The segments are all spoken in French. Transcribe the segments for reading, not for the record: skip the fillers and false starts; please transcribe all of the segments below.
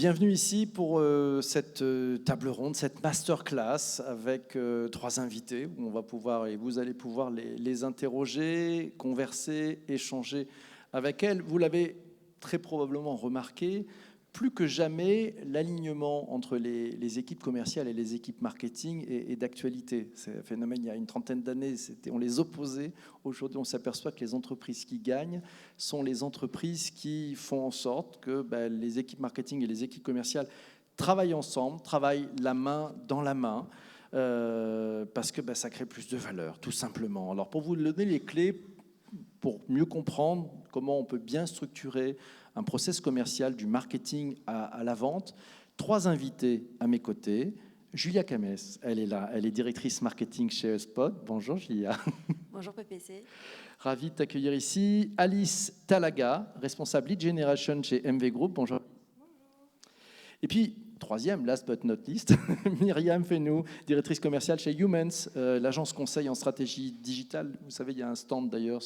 Bienvenue ici pour cette table ronde, cette masterclass avec 3 invités où on va pouvoir et vous allez pouvoir les interroger, converser, échanger avec elles. Vous l'avez très probablement remarqué, plus que jamais, l'alignement entre les équipes commerciales et les équipes marketing est d'actualité. C'est un phénomène, il y a une trentaine d'années, on les opposait. Aujourd'hui, on s'aperçoit que les entreprises qui gagnent sont les entreprises qui font en sorte que les équipes marketing et les équipes commerciales travaillent ensemble, travaillent la main dans la main, parce que ça crée plus de valeur, tout simplement. Alors, pour vous donner les clés, pour mieux comprendre comment on peut bien structurer un process commercial du marketing à la vente, 3 invités à mes côtés. Julia Cames, elle est là, elle est directrice marketing chez HubSpot. Bonjour Julia. Bonjour PPC. Ravi de t'accueillir ici. Alice Talaga, responsable Lead Generation chez MV Group. Bonjour. Et puis, 3e, last but not least, Myriam Fenou, directrice commerciale chez Humans, l'agence conseil en stratégie digitale. Vous savez, il y a un stand d'ailleurs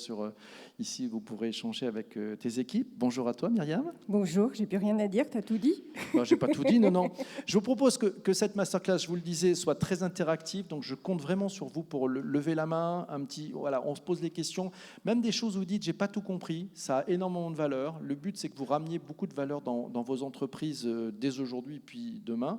ici, vous pourrez échanger avec tes équipes. Bonjour à toi, Myriam. Bonjour, j'ai plus rien à dire, tu as tout dit. J'ai pas tout dit, non. Je vous propose que cette masterclass, je vous le disais, soit très interactive. Donc, je compte vraiment sur vous pour lever la main, on se pose les questions. Même des choses où vous dites, j'ai pas tout compris, ça a énormément de valeur. Le but, c'est que vous rameniez beaucoup de valeur dans vos entreprises dès aujourd'hui, puis demain.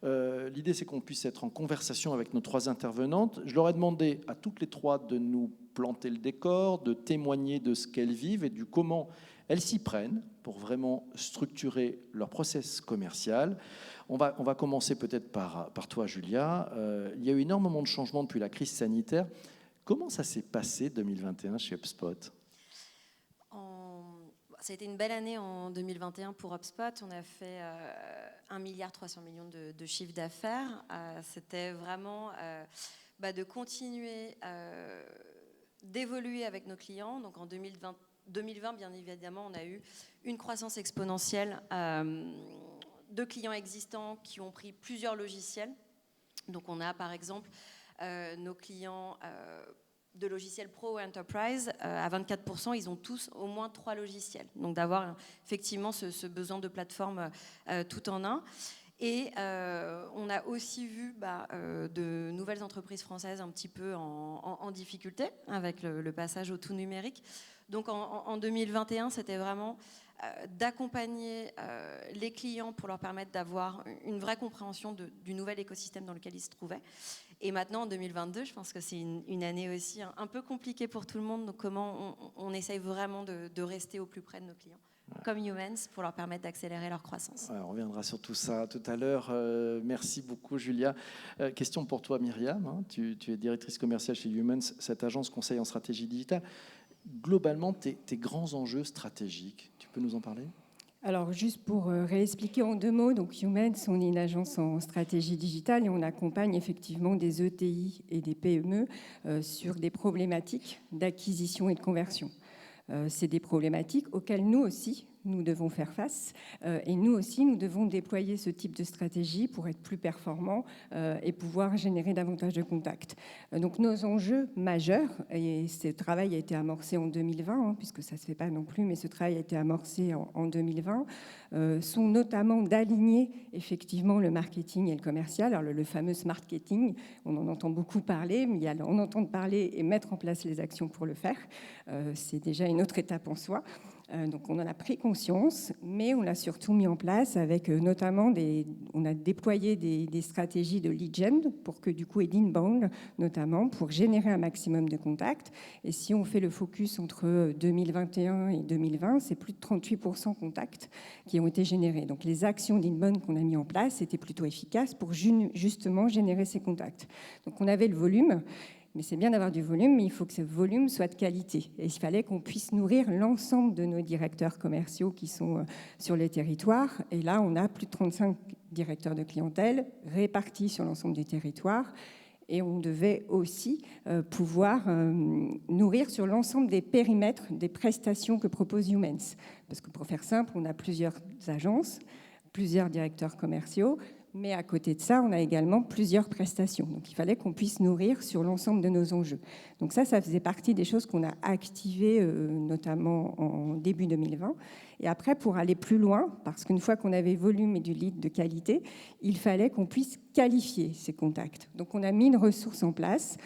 L'idée, c'est qu'on puisse être en conversation avec nos 3 intervenantes. Je leur ai demandé à toutes les 3 de nous planter le décor, de témoigner de ce qu'elles vivent et du comment elles s'y prennent pour vraiment structurer leur process commercial. On va commencer peut-être par toi, Julia. Il y a eu énormément de changements depuis la crise sanitaire. Comment ça s'est passé 2021 chez HubSpot ? Ça a été une belle année en 2021 pour HubSpot. On a fait 1,3 milliard de chiffre d'affaires. C'était vraiment de continuer d'évoluer avec nos clients. Donc en 2020, bien évidemment, on a eu une croissance exponentielle de clients existants qui ont pris plusieurs logiciels. Donc on a par exemple nos clients de logiciels Pro Enterprise, à 24%, ils ont tous au moins 3 logiciels. Donc d'avoir effectivement ce besoin de plateforme tout en un. Et on a aussi vu de nouvelles entreprises françaises un petit peu en difficulté avec le passage au tout numérique. Donc en 2021, c'était vraiment d'accompagner les clients pour leur permettre d'avoir une vraie compréhension du nouvel écosystème dans lequel ils se trouvaient. Et maintenant, en 2022, je pense que c'est une année aussi un peu compliquée pour tout le monde. Donc, comment on essaye vraiment de rester au plus près de nos clients, comme Humans, pour leur permettre d'accélérer leur croissance. On reviendra sur tout ça tout à l'heure. Merci beaucoup, Julia. Question pour toi, Myriam. Tu es directrice commerciale chez Humans, cette agence conseil en stratégie digitale. Globalement, tes grands enjeux stratégiques, tu peux nous en parler ? Alors, juste pour réexpliquer en 2 mots, donc Humans, on est une agence en stratégie digitale et on accompagne effectivement des ETI et des PME sur des problématiques d'acquisition et de conversion. C'est des problématiques auxquelles nous aussi, nous devons faire face. Et nous aussi, nous devons déployer ce type de stratégie pour être plus performants et pouvoir générer davantage de contacts. Donc nos enjeux majeurs, et ce travail a été amorcé en 2020, puisque ça ne se fait pas non plus, mais ce travail a été amorcé en 2020, sont notamment d'aligner effectivement le marketing et le commercial. Alors le fameux marketing, on en entend beaucoup parler, mais on entend parler et mettre en place les actions pour le faire. C'est déjà une autre étape en soi. Donc on en a pris conscience, mais on l'a surtout mis en place avec notamment on a déployé des stratégies de lead gen pour que du coup et d'inbound notamment pour générer un maximum de contacts. Et si on fait le focus entre 2021 et 2020, c'est plus de 38% contacts qui ont été générés. Donc les actions d'inbound qu'on a mis en place étaient plutôt efficaces pour justement générer ces contacts. Donc on avait le volume. Mais c'est bien d'avoir du volume, mais il faut que ce volume soit de qualité. Et il fallait qu'on puisse nourrir l'ensemble de nos directeurs commerciaux qui sont sur les territoires. Et là, on a plus de 35 directeurs de clientèle répartis sur l'ensemble du territoire. Et on devait aussi pouvoir nourrir sur l'ensemble des périmètres des prestations que propose Humans. Parce que pour faire simple, on a plusieurs agences, plusieurs directeurs commerciaux, mais à côté de ça, on a également plusieurs prestations. Donc, il fallait qu'on puisse nourrir sur l'ensemble de nos enjeux. Donc ça faisait partie des choses qu'on a activées, notamment en début 2020. Et après, pour aller plus loin, parce qu'une fois qu'on avait volume et du lead de qualité, il fallait qu'on puisse qualifier ces contacts. Donc on a mis une ressource en place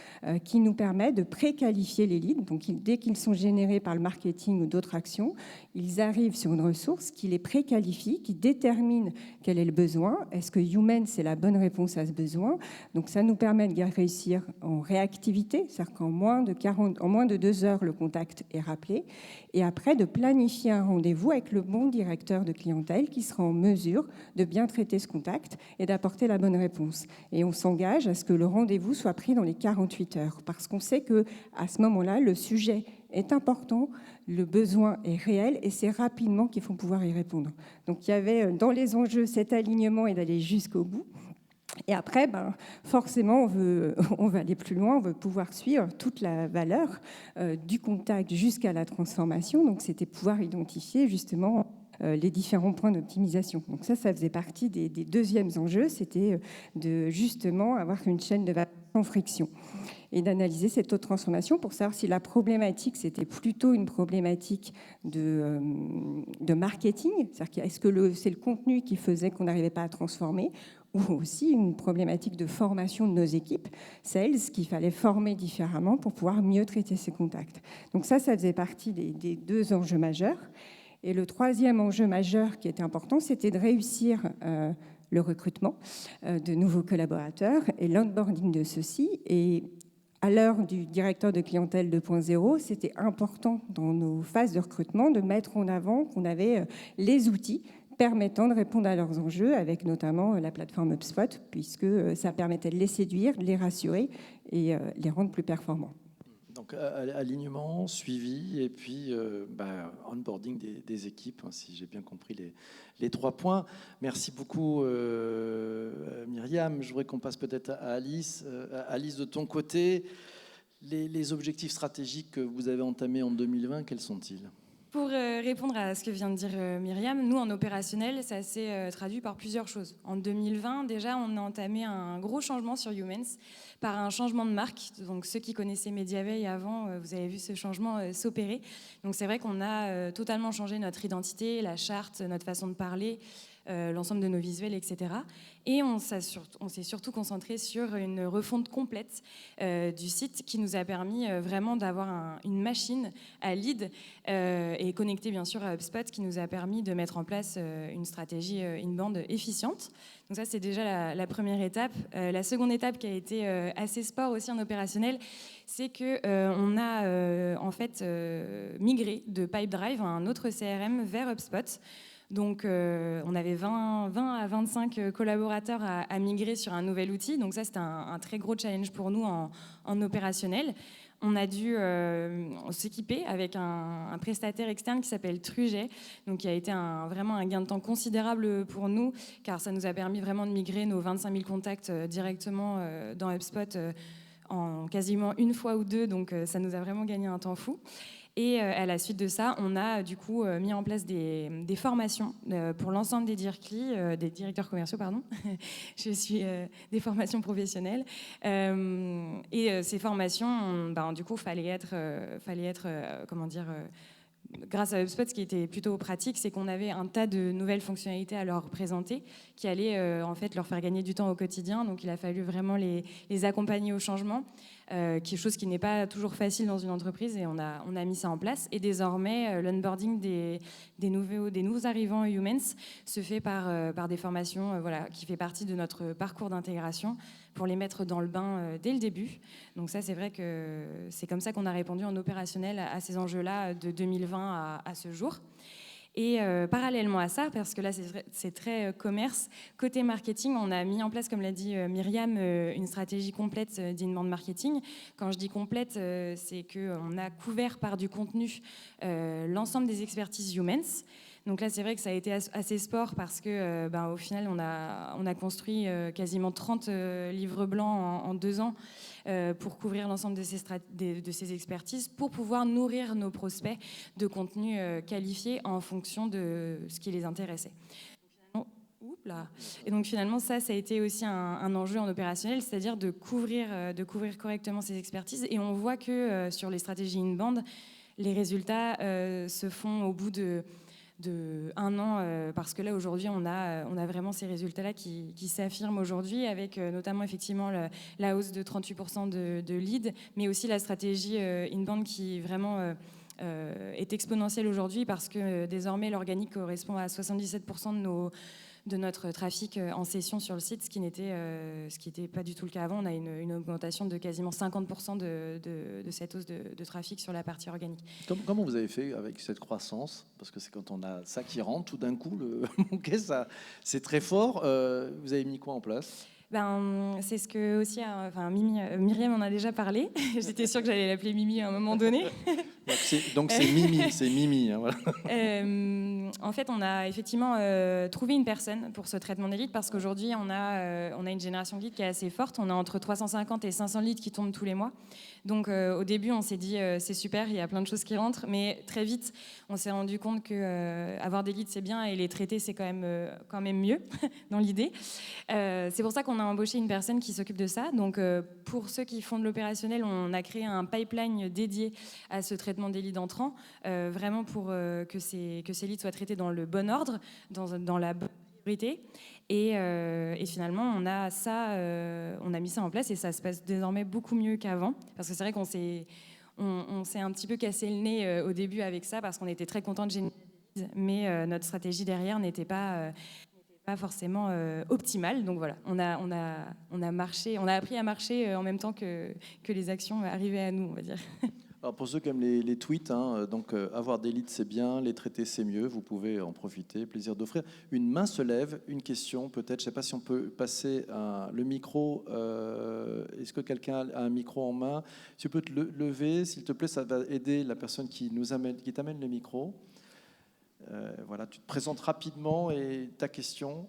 qui nous permet de pré-qualifier les leads. Donc dès qu'ils sont générés par le marketing ou d'autres actions, ils arrivent sur une ressource qui les pré-qualifie, qui détermine quel est le besoin. Est-ce que Human, c'est la bonne réponse à ce besoin? Donc ça nous permet de réussir en réactivité, c'est-à-dire qu'en moins de 2 heures, le contact est rappelé. Et après, de planifier un rendez-vous avec le bon directeur de clientèle qui sera en mesure de bien traiter ce contact et d'apporter la bonne réponse. Et on s'engage à ce que le rendez-vous soit pris dans les 48 heures, parce qu'on sait qu'à ce moment-là, le sujet est important, le besoin est réel, et c'est rapidement qu'il faut pouvoir y répondre. Donc il y avait dans les enjeux cet alignement et d'aller jusqu'au bout. Et après, forcément, on veut aller plus loin, on veut pouvoir suivre toute la valeur du contact jusqu'à la transformation. Donc c'était pouvoir identifier justement les différents points d'optimisation. Donc ça faisait partie des deuxièmes enjeux, c'était de justement avoir une chaîne de valeur sans friction et d'analyser cette taux de transformation pour savoir si la problématique, c'était plutôt une problématique de marketing, c'est-à-dire est-ce que c'est le contenu qui faisait qu'on n'arrivait pas à transformer, ou aussi une problématique de formation de nos équipes, sales, qu'il fallait former différemment pour pouvoir mieux traiter ces contacts. Donc ça faisait partie des 2 enjeux majeurs. Et le 3e enjeu majeur qui était important, c'était de réussir le recrutement de nouveaux collaborateurs et l'onboarding de ceux-ci. Et à l'heure du directeur de clientèle 2.0, c'était important dans nos phases de recrutement de mettre en avant qu'on avait les outils permettant de répondre à leurs enjeux, avec notamment la plateforme HubSpot, puisque ça permettait de les séduire, de les rassurer et les rendre plus performants. Donc alignement, suivi et puis onboarding des équipes, si j'ai bien compris les 3 points. Merci beaucoup Myriam. Je voudrais qu'on passe peut-être à Alice. Alice, de ton côté, les objectifs stratégiques que vous avez entamés en 2020, quels sont-ils ? Pour répondre à ce que vient de dire Myriam, nous en opérationnel, ça s'est traduit par plusieurs choses. En 2020, déjà, on a entamé un gros changement sur Humans par un changement de marque. Donc ceux qui connaissaient Mediaveil avant, vous avez vu ce changement s'opérer. Donc c'est vrai qu'on a totalement changé notre identité, la charte, notre façon de parler, l'ensemble de nos visuels, etc. Et on s'est surtout concentré sur une refonte complète du site qui nous a permis vraiment d'avoir une machine à lead et connectée bien sûr à HubSpot qui nous a permis de mettre en place une stratégie inbound efficiente. Donc ça, c'est déjà la première étape. La seconde étape qui a été assez sport aussi en opérationnel, c'est qu'on a en fait migré de Pipedrive, un autre CRM, vers HubSpot. Donc, on avait 20 à 25 collaborateurs à migrer sur un nouvel outil. Donc ça, c'était un très gros challenge pour nous en opérationnel. On a dû s'équiper avec un prestataire externe qui s'appelle Truget, donc qui a été vraiment un gain de temps considérable pour nous, car ça nous a permis vraiment de migrer nos 25 000 contacts directement dans HubSpot en quasiment une fois ou deux. Donc ça nous a vraiment gagné un temps fou. Et à la suite de ça, on a du coup mis en place des formations pour l'ensemble des des directeurs commerciaux, pardon. Je suis des formations professionnelles. Et ces formations, du coup, fallait être grâce à HubSpot, ce qui était plutôt pratique, c'est qu'on avait un tas de nouvelles fonctionnalités à leur présenter qui allaient en fait leur faire gagner du temps au quotidien. Donc il a fallu vraiment les accompagner au changement, quelque chose qui n'est pas toujours facile dans une entreprise, et on a mis ça en place. Et désormais, l'onboarding des nouveaux arrivants Humans se fait par des formations qui fait partie de notre parcours d'intégration pour les mettre dans le bain dès le début. Donc ça, c'est vrai que c'est comme ça qu'on a répondu en opérationnel à ces enjeux-là de 2020 à ce jour. Et parallèlement à ça, parce que là c'est très commerce, côté marketing, on a mis en place, comme l'a dit Myriam, une stratégie complète d'inbound marketing. Quand je dis complète, c'est qu'on a couvert par du contenu l'ensemble des expertises Humans. Donc là, c'est vrai que ça a été assez sport parce que, au final, on a construit quasiment 30 livres blancs en 2 ans pour couvrir l'ensemble de ces expertises, pour pouvoir nourrir nos prospects de contenu qualifié en fonction de ce qui les intéressait. Et donc finalement, ça a été aussi un enjeu en opérationnel, c'est-à-dire de couvrir correctement ces expertises. Et on voit que sur les stratégies inbound, les résultats se font au bout de 1 an, parce que là aujourd'hui on a vraiment ces résultats-là qui s'affirment aujourd'hui, avec notamment effectivement la hausse de 38% de leads, mais aussi la stratégie inbound qui vraiment est exponentielle aujourd'hui, parce que désormais l'organique correspond à 77% de notre trafic en session sur le site, ce qui n'était pas du tout le cas avant. On a une augmentation de quasiment 50% de cette hausse de trafic sur la partie organique. Comment vous avez fait avec cette croissance? Parce que c'est quand on a ça qui rentre, tout d'un coup, okay, ça, c'est très fort. Vous avez mis quoi en place? C'est ce que aussi, Myriam en a déjà parlé. J'étais sûre que j'allais l'appeler Mimi à un moment donné. Donc c'est Mimi. Hein, voilà. En fait, on a effectivement trouvé une personne pour ce traitement des leads, parce qu'aujourd'hui, on a une génération de leads qui est assez forte. On a entre 350 et 500 leads qui tombent tous les mois. Donc au début, on s'est dit c'est super, il y a plein de choses qui rentrent, mais très vite, on s'est rendu compte que avoir des leads c'est bien, et les traiter c'est quand même mieux dans l'idée. C'est pour ça qu'on a embauché une personne qui s'occupe de ça. Donc pour ceux qui font de l'opérationnel, on a créé un pipeline dédié à ce traitement des leads entrants, vraiment pour que ces leads soient traités dans le bon ordre, dans la bonne priorité. Et finalement, on a mis ça en place, et ça se passe désormais beaucoup mieux qu'avant. Parce que c'est vrai qu'on s'est un petit peu cassé le nez au début avec ça, parce qu'on était très contents de générer des leads, mais notre stratégie derrière n'était pas forcément optimale. Donc voilà, on a appris à marcher en même temps que les actions arrivaient à nous, on va dire. Alors pour ceux qui aiment les tweets, donc avoir des leads c'est bien, les traiter c'est mieux, vous pouvez en profiter, plaisir d'offrir. Une main se lève, une question peut-être, je ne sais pas si on peut passer le micro, est-ce que quelqu'un a un micro en main? Si tu peux te lever, s'il te plaît, ça va aider la personne qui t'amène le micro. Voilà, tu te présentes rapidement et ta question,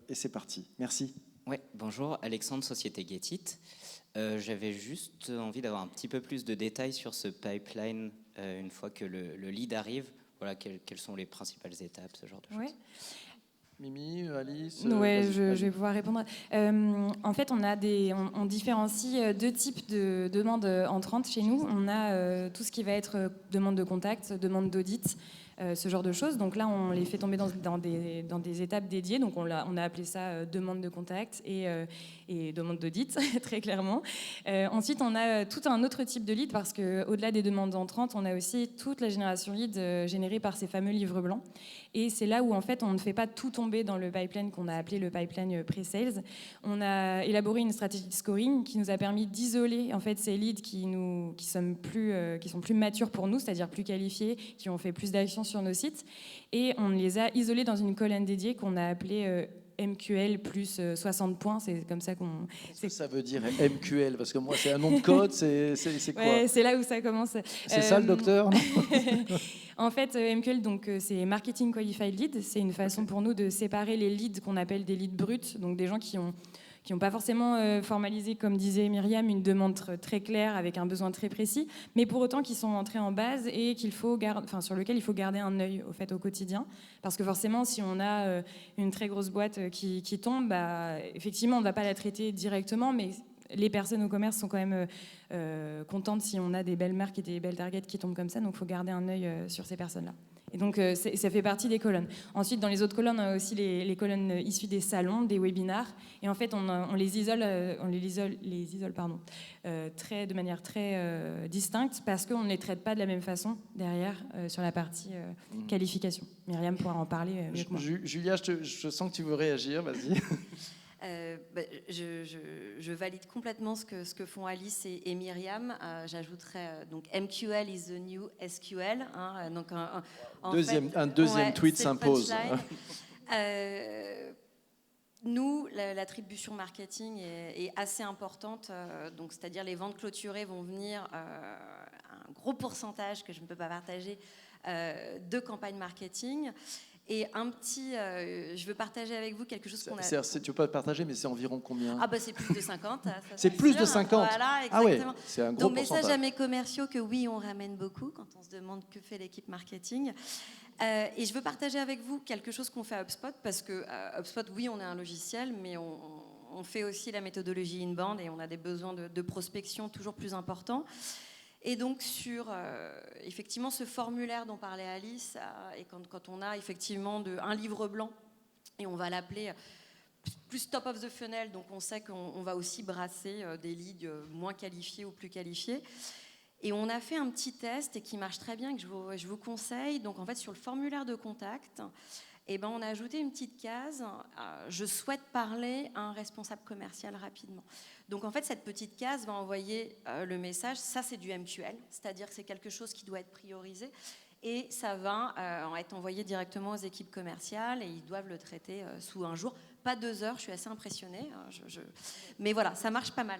et c'est parti. Merci. Oui, bonjour, Alexandre, Société Getit. J'avais juste envie d'avoir un petit peu plus de détails sur ce pipeline une fois que le lead arrive. Voilà, quelles sont les principales étapes, ce genre de choses. Ouais. Mimi, Alice. Ouais, je vais pouvoir répondre. En fait, on différencie 2 types de demandes entrantes chez nous. On a tout ce qui va être demande de contact, demande d'audit, ce genre de choses. Donc là, on les fait tomber dans des étapes dédiées. Donc on a appelé ça demande de contact et demande d'audit, très clairement. Ensuite, on a tout un autre type de lead, parce qu'au-delà des demandes entrantes, on a aussi toute la génération lead générée par ces fameux livres blancs. Et c'est là où en fait on ne fait pas tout tomber dans le pipeline qu'on a appelé le pipeline pre-sales. On a élaboré une stratégie de scoring qui nous a permis d'isoler en fait ces leads qui sont plus matures pour nous, c'est-à-dire plus qualifiés, qui ont fait plus d'actions sur nos sites, et on les a isolés dans une colonne dédiée qu'on a appelée MQL plus 60 points, c'est comme ça qu'on... Qu'est-ce que ça veut dire MQL? Parce que moi, c'est un nom de code, c'est quoi? Ouais, c'est là où ça commence. C'est ça le docteur? En fait, MQL, donc, c'est Marketing Qualified Lead. C'est une façon pour nous de séparer les leads qu'on appelle des leads bruts, donc des gens qui n'ont pas forcément formalisé, comme disait Myriam, une demande très claire avec un besoin très précis, mais pour autant qui sont entrés en base et sur lequel il faut garder un œil au quotidien. Parce que forcément, si on a une très grosse boîte qui tombe, effectivement, on ne va pas la traiter directement, mais les personnes au commerce sont quand même contentes si on a des belles marques et des belles targets qui tombent comme ça, donc il faut garder un œil sur ces personnes-là. Et donc ça fait partie des colonnes. Ensuite, dans les autres colonnes, on a aussi les colonnes issues des salons, des webinars, et en fait on les isole de manière très distincte, parce qu'on ne les traite pas de la même façon derrière sur la partie qualification. Myriam pourra en parler mieux que moi. Julia, je sens que tu veux réagir, vas-y. Je valide complètement ce que font Alice et Myriam. J'ajouterais donc MQL is the new SQL. Donc un deuxième tweet s'impose. Nous, l'attribution marketing est assez importante. Donc, c'est-à-dire les ventes clôturées vont venir un gros pourcentage que je ne peux pas partager de campagne marketing. Et je veux partager avec vous quelque chose qu'on a... Tu peux pas partager, mais c'est environ combien? C'est plus de 50. C'est plus de 50? Voilà, exactement. Ah ouais, c'est un gros Donc, pourcentage. message à mes commerciaux que oui, on ramène beaucoup quand on se demande que fait l'équipe marketing. Et je veux partager avec vous quelque chose qu'on fait à HubSpot, parce que HubSpot, oui, on est un logiciel, mais on fait aussi la méthodologie inbound et on a des besoins de prospection toujours plus importants. Et donc sur effectivement ce formulaire dont parlait Alice, et quand on a effectivement un livre blanc, et on va l'appeler plus top of the funnel, donc on sait qu'on va aussi brasser des leads moins qualifiés ou plus qualifiés. Et on a fait un petit test et qui marche très bien, que je vous conseille. Donc en fait sur le formulaire de contact, on a ajouté une petite case, je souhaite parler à un responsable commercial rapidement. Donc en fait cette petite case va envoyer le message, ça c'est du MQL, c'est-à-dire que c'est quelque chose qui doit être priorisé. Et ça va être envoyé directement aux équipes commerciales et ils doivent le traiter sous un jour. Pas 2 heures, je suis assez impressionnée. Mais voilà, ça marche pas mal.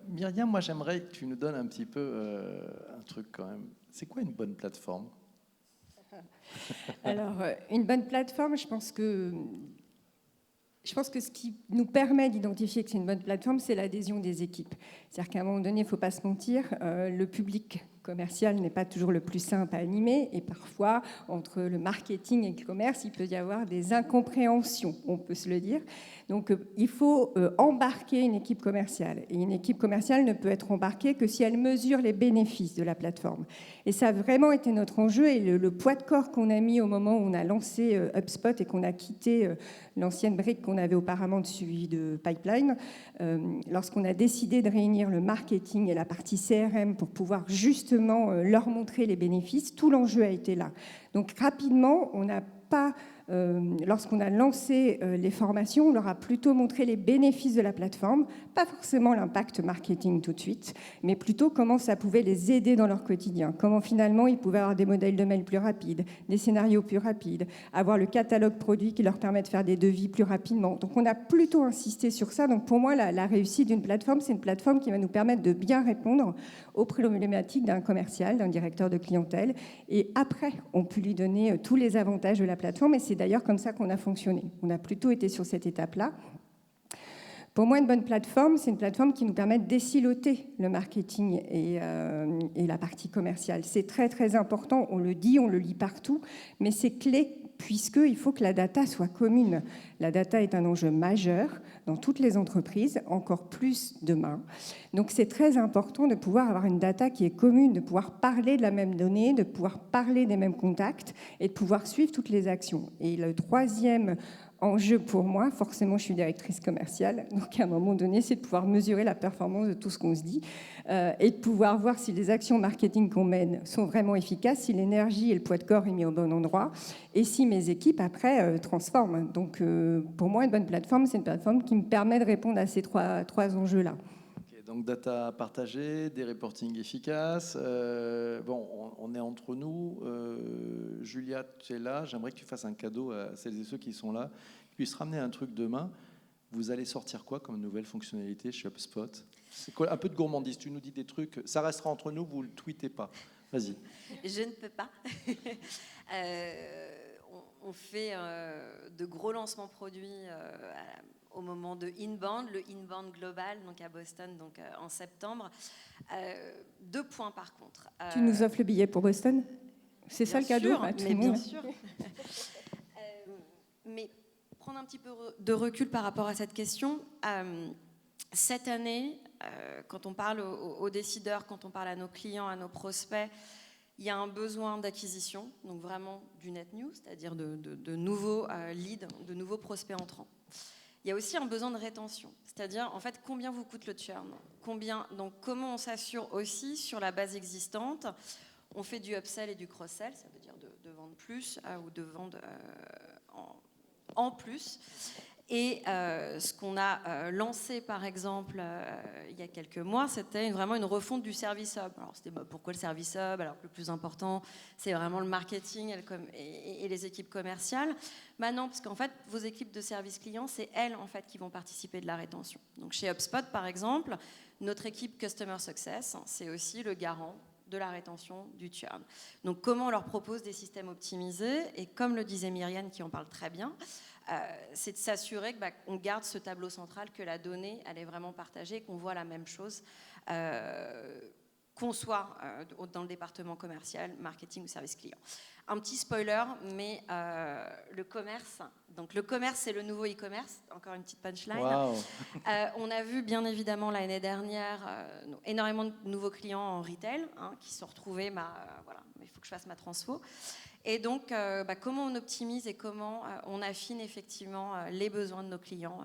Myriam, moi j'aimerais que tu nous donnes un petit peu un truc quand même. C'est quoi une bonne plateforme ? Alors, une bonne plateforme, je pense que ce qui nous permet d'identifier que c'est une bonne plateforme, c'est l'adhésion des équipes. C'est-à-dire qu'à un moment donné, il ne faut pas se mentir, le public commercial n'est pas toujours le plus simple à animer et parfois, entre le marketing et le commerce, il peut y avoir des incompréhensions, on peut se le dire. Donc, il faut embarquer une équipe commerciale. Et une équipe commerciale ne peut être embarquée que si elle mesure les bénéfices de la plateforme. Et ça a vraiment été notre enjeu et le poids de corps qu'on a mis au moment où on a lancé HubSpot et qu'on a quitté l'ancienne brique qu'on avait auparavant de suivi de pipeline. Lorsqu'on a décidé de réunir le marketing et la partie CRM pour pouvoir justement leur montrer les bénéfices, tout l'enjeu a été là. Donc rapidement, on n'a pas... lorsqu'on a lancé les formations, on leur a plutôt montré les bénéfices de la plateforme, pas forcément l'impact marketing tout de suite, mais plutôt comment ça pouvait les aider dans leur quotidien, comment finalement ils pouvaient avoir des modèles de mail plus rapides, des scénarios plus rapides, avoir le catalogue produit qui leur permet de faire des devis plus rapidement. Donc on a plutôt insisté sur ça. Donc pour moi, la réussite d'une plateforme, c'est une plateforme qui va nous permettre de bien répondre aux problématiques d'un commercial, d'un directeur de clientèle, et après, on peut lui donner tous les avantages de la plateforme, et c'est d'ailleurs comme ça qu'on a fonctionné. On a plutôt été sur cette étape-là. Pour moi, une bonne plateforme, c'est une plateforme qui nous permet de désiloter le marketing et la partie commerciale. C'est très, très important. On le dit, on le lit partout, mais c'est clé puisqu'il faut que la data soit commune. La data est un enjeu majeur dans toutes les entreprises, encore plus demain. Donc c'est très important de pouvoir avoir une data qui est commune, de pouvoir parler de la même donnée, de pouvoir parler des mêmes contacts et de pouvoir suivre toutes les actions. Et le troisième enjeu pour moi, forcément je suis directrice commerciale, donc à un moment donné c'est de pouvoir mesurer la performance de tout ce qu'on se dit et de pouvoir voir si les actions marketing qu'on mène sont vraiment efficaces, si l'énergie et le poids de corps est mis au bon endroit et si mes équipes après transforment. Donc pour moi une bonne plateforme, c'est une plateforme qui me permet de répondre à ces trois enjeux-là. Donc data partagée, des reportings efficaces. On est entre nous. Julia, tu es là. J'aimerais que tu fasses un cadeau à celles et ceux qui sont là, qui puissent ramener un truc demain. Vous allez sortir quoi comme nouvelle fonctionnalité chez HubSpot ? C'est quoi, un peu de gourmandise. Tu nous dis des trucs. Ça restera entre nous. Vous ne le tweetez pas. Vas-y. Je ne peux pas. On fait de gros lancements produits au moment de Inbound, le Inbound Global, donc à Boston, donc en septembre. 2 points par contre. Tu nous offres le billet pour Boston ? C'est ça le cadeau à tout le monde. Bien sûr. Mais prendre un petit peu de recul par rapport à cette question. Cette année, quand on parle aux décideurs, quand on parle à nos clients, à nos prospects, il y a un besoin d'acquisition, donc vraiment du net new, c'est-à-dire de nouveaux leads, de nouveaux prospects entrants. Il y a aussi un besoin de rétention, c'est-à-dire en fait combien vous coûte le churn, donc comment on s'assure aussi sur la base existante. On fait du upsell et du cross-sell, ça veut dire de vendre plus ou de vendre en plus. Et ce qu'on a lancé, par exemple, il y a quelques mois, c'était vraiment une refonte du Service Hub. Alors, c'était pourquoi le Service Hub ? Alors, le plus important, c'est vraiment le marketing et les équipes commerciales. Non, parce qu'en fait, vos équipes de service client, c'est elles, en fait, qui vont participer de la rétention. Donc, chez HubSpot, par exemple, notre équipe Customer Success, c'est aussi le garant de la rétention du churn. Donc, comment on leur propose des systèmes optimisés ? Et comme le disait Myriam, qui en parle très bien, c'est de s'assurer qu'on garde ce tableau central, que la donnée, elle est vraiment partagée, qu'on voit la même chose. qu'on soit dans le département commercial, marketing ou service client. Un petit spoiler, mais le commerce, donc le commerce c'est le nouveau e-commerce, encore une petite punchline. Wow. On a vu bien évidemment l'année dernière énormément de nouveaux clients en retail qui se sont retrouvés, voilà, il faut que je fasse ma transfo. Et donc, comment on optimise et comment on affine effectivement les besoins de nos clients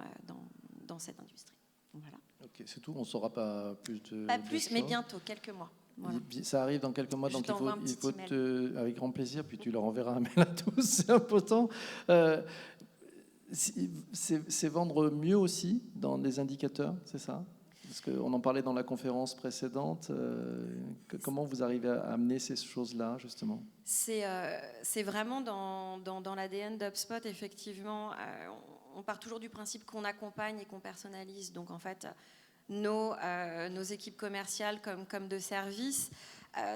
dans cette industrie. Voilà. Ok, c'est tout, on ne saura pas plus de. Pas plus, mais choses. bientôt, quelques mois. Voilà. Ça arrive dans quelques mois, Je donc t'envoie un il faut petit avec grand plaisir, puis tu leur enverras un mail à tous, c'est important. C'est vendre mieux aussi dans des indicateurs, c'est ça? Parce qu'on en parlait dans la conférence précédente. Comment vous arrivez à amener ces choses-là, justement? C'est vraiment dans l'ADN d'HubSpot, effectivement. On part toujours du principe qu'on accompagne et qu'on personnalise. Donc, en fait, nos équipes commerciales comme de service,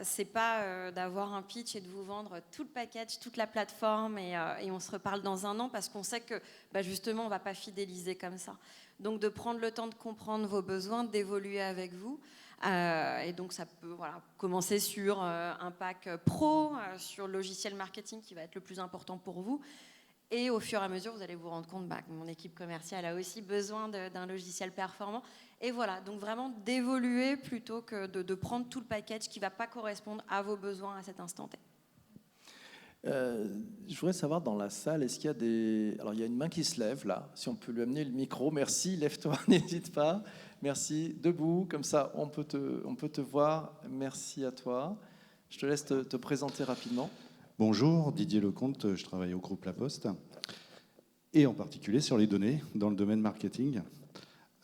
c'est pas d'avoir un pitch et de vous vendre tout le package, toute la plateforme et on se reparle dans un an parce qu'on sait que justement on va pas fidéliser comme ça. Donc de prendre le temps de comprendre vos besoins, d'évoluer avec vous. Et donc ça peut commencer sur un pack pro, sur le logiciel marketing qui va être le plus important pour vous. Et au fur et à mesure, vous allez vous rendre compte que mon équipe commerciale a aussi besoin d'un logiciel performant. Et voilà, donc vraiment d'évoluer plutôt que de prendre tout le package qui ne va pas correspondre à vos besoins à cet instant T. Je voudrais savoir dans la salle, est-ce qu'il y a des... Alors il y a une main qui se lève là, si on peut lui amener le micro. Merci, lève-toi, n'hésite pas. Merci, debout, comme ça on peut te voir. Merci à toi. Je te laisse te présenter rapidement. Bonjour, Didier Lecomte, je travaille au groupe La Poste, et en particulier sur les données dans le domaine marketing.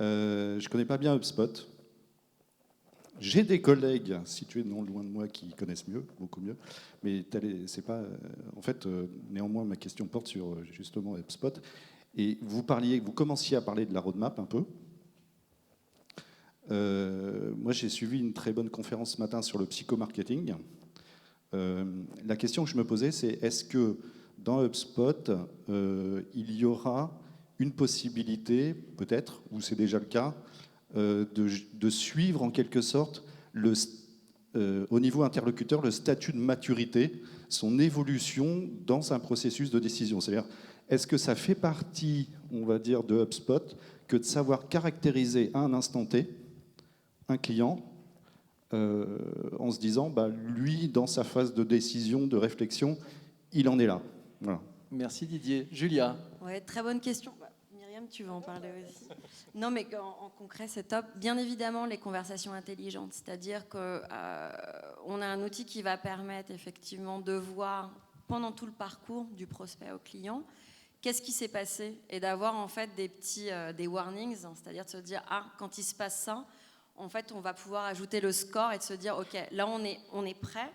Je ne connais pas bien HubSpot. J'ai des collègues situés non loin de moi qui connaissent mieux, beaucoup mieux, mais c'est pas. En fait, néanmoins, ma question porte sur justement HubSpot. Et vous commenciez à parler de la roadmap un peu. Moi, j'ai suivi une très bonne conférence ce matin sur le psychomarketing. La question que je me posais, c'est est-ce que dans HubSpot, il y aura une possibilité, peut-être, ou c'est déjà le cas, de suivre en quelque sorte au niveau interlocuteur le statut de maturité, son évolution dans un processus de décision. C'est-à-dire, est-ce que ça fait partie, on va dire, de HubSpot que de savoir caractériser à un instant T un client en se disant, lui, dans sa phase de décision, de réflexion, il en est là. Voilà. Merci Didier. Julia. Ouais, très bonne question. Myriam, tu veux en parler aussi? Non, mais en concret, c'est top. Bien évidemment, les conversations intelligentes, c'est-à-dire qu'on a un outil qui va permettre effectivement de voir pendant tout le parcours du prospect au client qu'est-ce qui s'est passé et d'avoir en fait des warnings, c'est-à-dire de se dire quand il se passe ça, en fait, on va pouvoir ajouter le score et de se dire ok, là on est prêt.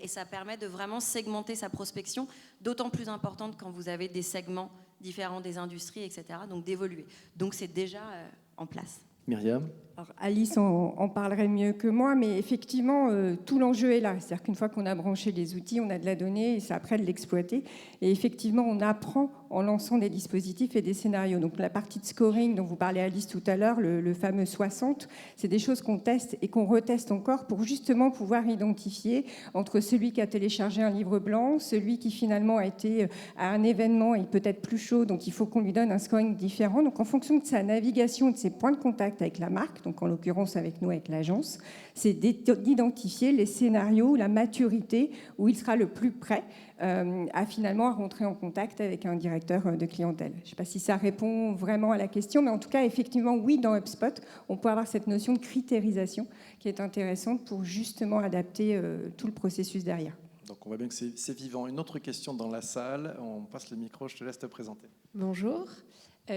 Et ça permet de vraiment segmenter sa prospection, d'autant plus importante quand vous avez des segments différents des industries, etc. Donc d'évoluer. Donc c'est déjà en place. Myriam. Alors, Alice en parlerait mieux que moi, mais effectivement, tout l'enjeu est là. C'est-à-dire qu'une fois qu'on a branché les outils, on a de la donnée et c'est après de l'exploiter. Et effectivement, on apprend en lançant des dispositifs et des scénarios. Donc la partie de scoring dont vous parlez Alice tout à l'heure, le fameux 60, c'est des choses qu'on teste et qu'on reteste encore pour justement pouvoir identifier entre celui qui a téléchargé un livre blanc, celui qui finalement a été à un événement et peut-être plus chaud, donc il faut qu'on lui donne un scoring différent. Donc en fonction de sa navigation et de ses points de contact avec la marque, donc en l'occurrence avec nous, avec l'agence, c'est d'identifier les scénarios, la maturité, où il sera le plus prêt à finalement rentrer en contact avec un directeur de clientèle. Je ne sais pas si ça répond vraiment à la question, mais en tout cas, effectivement, oui, dans HubSpot, on peut avoir cette notion de critérisation qui est intéressante pour justement adapter tout le processus derrière. Donc on voit bien que c'est vivant. Une autre question dans la salle, on passe le micro, je te laisse te présenter. Bonjour.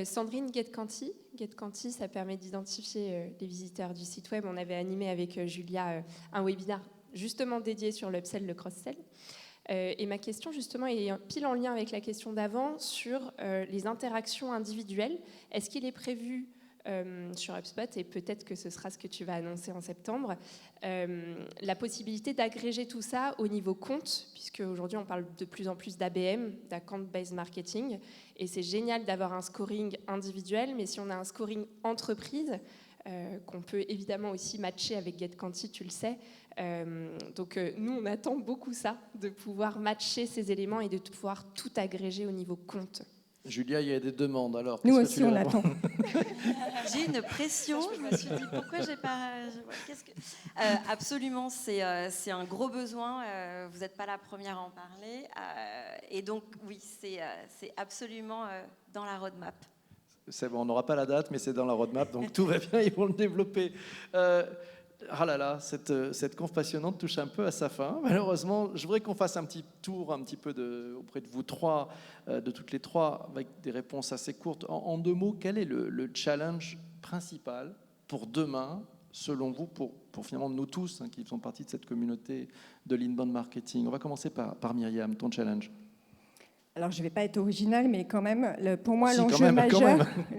Sandrine GetQuanti. GetQuanti, ça permet d'identifier les visiteurs du site web. On avait animé avec Julia un webinaire justement dédié sur l'upsell, le cross-sell. Et ma question justement est pile en lien avec la question d'avant sur les interactions individuelles. Est-ce qu'il est prévu sur HubSpot, et peut-être que ce sera ce que tu vas annoncer en septembre, la possibilité d'agréger tout ça au niveau compte, puisque aujourd'hui on parle de plus en plus d'ABM, d'account-based marketing, et c'est génial d'avoir un scoring individuel, mais si on a un scoring entreprise, qu'on peut évidemment aussi matcher avec GetQuanti, tu le sais. Donc nous, on attend beaucoup ça, de pouvoir matcher ces éléments et de pouvoir tout agréger au niveau compte. Julia, il y a des demandes, alors. Nous qu'est-ce que aussi, tu on leur réponds? attend. J'ai une pression, je me suis dit pourquoi j'ai pas. Absolument, c'est un gros besoin. Vous n'êtes pas la première à en parler. Et donc, oui, c'est absolument dans la roadmap. C'est bon, on n'aura pas la date, mais c'est dans la roadmap, donc tout va bien, ils vont le développer. Ah là là, cette conf passionnante touche un peu à sa fin. Malheureusement, je voudrais qu'on fasse un petit tour un petit peu auprès de vous trois, de toutes les trois, avec des réponses assez courtes. En 2 mots, quel est le challenge principal pour demain, selon vous, pour finalement nous tous, qui faisons partie de cette communauté de l'inbound marketing? On va commencer par Myriam, ton challenge. Alors, je ne vais pas être originale, mais quand même, pour moi, Si,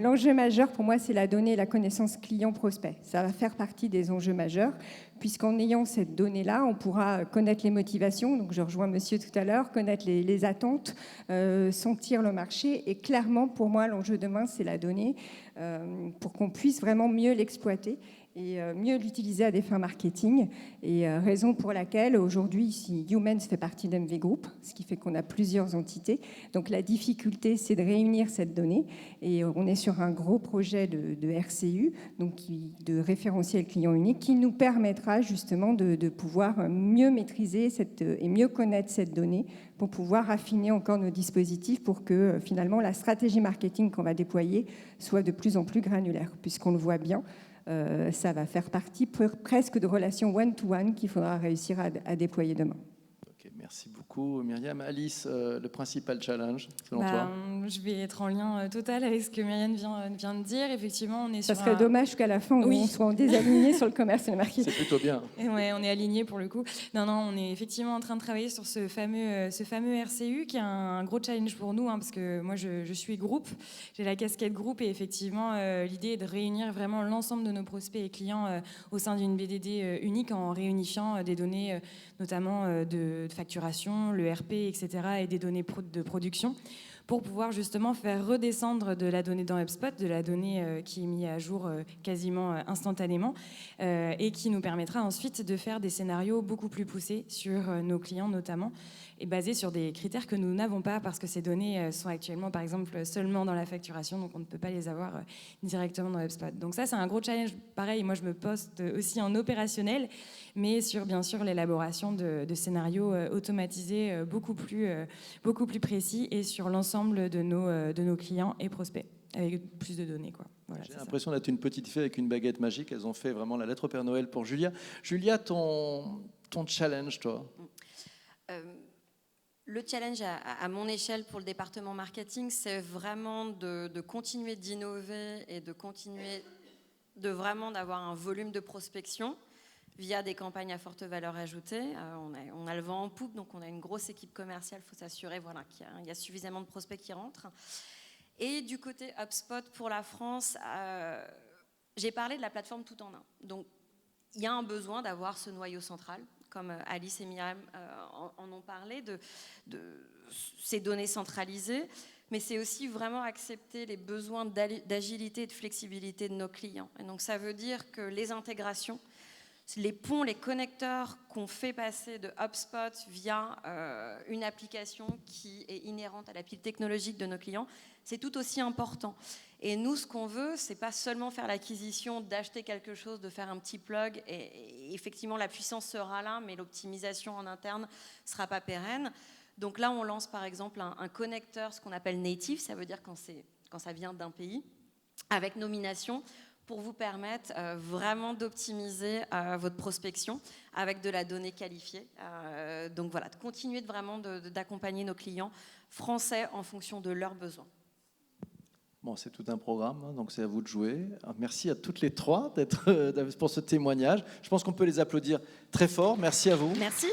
l'enjeu majeur, pour moi, c'est la donnée et la connaissance client-prospect. Ça va faire partie des enjeux majeurs, puisqu'en ayant cette donnée-là, on pourra connaître les motivations, donc je rejoins monsieur tout à l'heure, connaître les attentes, sentir le marché. Et clairement, pour moi, l'enjeu demain, c'est la donnée, pour qu'on puisse vraiment mieux l'exploiter et mieux l'utiliser à des fins marketing. Et raison pour laquelle aujourd'hui, ici, Youmens fait partie d'MV Group, ce qui fait qu'on a plusieurs entités. Donc la difficulté, c'est de réunir cette donnée. Et on est sur un gros projet de RCU, donc de référentiel client unique, qui nous permettra justement de pouvoir mieux maîtriser et mieux connaître cette donnée pour pouvoir affiner encore nos dispositifs pour que finalement la stratégie marketing qu'on va déployer soit de plus en plus granulaire, puisqu'on le voit bien. Ça va faire partie presque de relations one-to-one qu'il faudra réussir à déployer demain. Ok, merci beaucoup Myriam. Alice, le principal challenge selon toi? Je vais être en lien total avec ce que Myriam vient de dire. Effectivement, on est Ça sur serait dommage qu'à la fin, on soit en désaligné sur le commerce et le marketing. C'est plutôt bien. Et ouais, on est aligné pour le coup. Non, on est effectivement en train de travailler sur ce fameux RCU qui est un gros challenge pour nous, parce que moi, je suis groupe, j'ai la casquette groupe et effectivement, l'idée est de réunir vraiment l'ensemble de nos prospects et clients au sein d'une BDD unique en réunifiant des données, notamment de facturation, le RP, etc., et des données de production, pour pouvoir justement faire redescendre de la donnée dans HubSpot, de la donnée qui est mise à jour quasiment instantanément, et qui nous permettra ensuite de faire des scénarios beaucoup plus poussés sur nos clients notamment, et basés sur des critères que nous n'avons pas, parce que ces données sont actuellement, par exemple, seulement dans la facturation, donc on ne peut pas les avoir directement dans HubSpot. Donc ça, c'est un gros challenge. Pareil, moi, je me poste aussi en opérationnel, mais sur, bien sûr, l'élaboration de scénarios automatisés beaucoup plus précis et sur l'ensemble de nos clients et prospects, avec plus de données, quoi. Voilà, j'ai l'impression d'être une petite fée avec une baguette magique. Elles ont fait vraiment la lettre au Père Noël pour Julia. Julia, ton challenge, toi? Le challenge à mon échelle pour le département marketing, c'est vraiment de continuer d'innover et de continuer vraiment d'avoir un volume de prospection via des campagnes à forte valeur ajoutée. On a le vent en poupe, donc on a une grosse équipe commerciale. Il faut s'assurer qu'il y a suffisamment de prospects qui rentrent. Et du côté HubSpot pour la France, j'ai parlé de la plateforme tout en un. Donc, il y a un besoin d'avoir ce noyau central, comme Alice et Myriam en ont parlé, de ces données centralisées, mais c'est aussi vraiment accepter les besoins d'agilité et de flexibilité de nos clients. Et donc ça veut dire que les intégrations, les ponts, les connecteurs qu'on fait passer de HubSpot via une application qui est inhérente à la pile technologique de nos clients, c'est tout aussi important. Et nous, ce qu'on veut, c'est pas seulement faire l'acquisition, d'acheter quelque chose, de faire un petit plug, et effectivement, la puissance sera là, mais l'optimisation en interne sera pas pérenne. Donc là, on lance par exemple un connecteur, ce qu'on appelle native, ça veut dire quand ça vient d'un pays, avec nomination, pour vous permettre vraiment d'optimiser votre prospection avec de la donnée qualifiée. Donc voilà, de continuer d'accompagner nos clients français en fonction de leurs besoins. Bon, c'est tout un programme, donc c'est à vous de jouer. Merci à toutes les trois pour ce témoignage. Je pense qu'on peut les applaudir très fort. Merci à vous. Merci.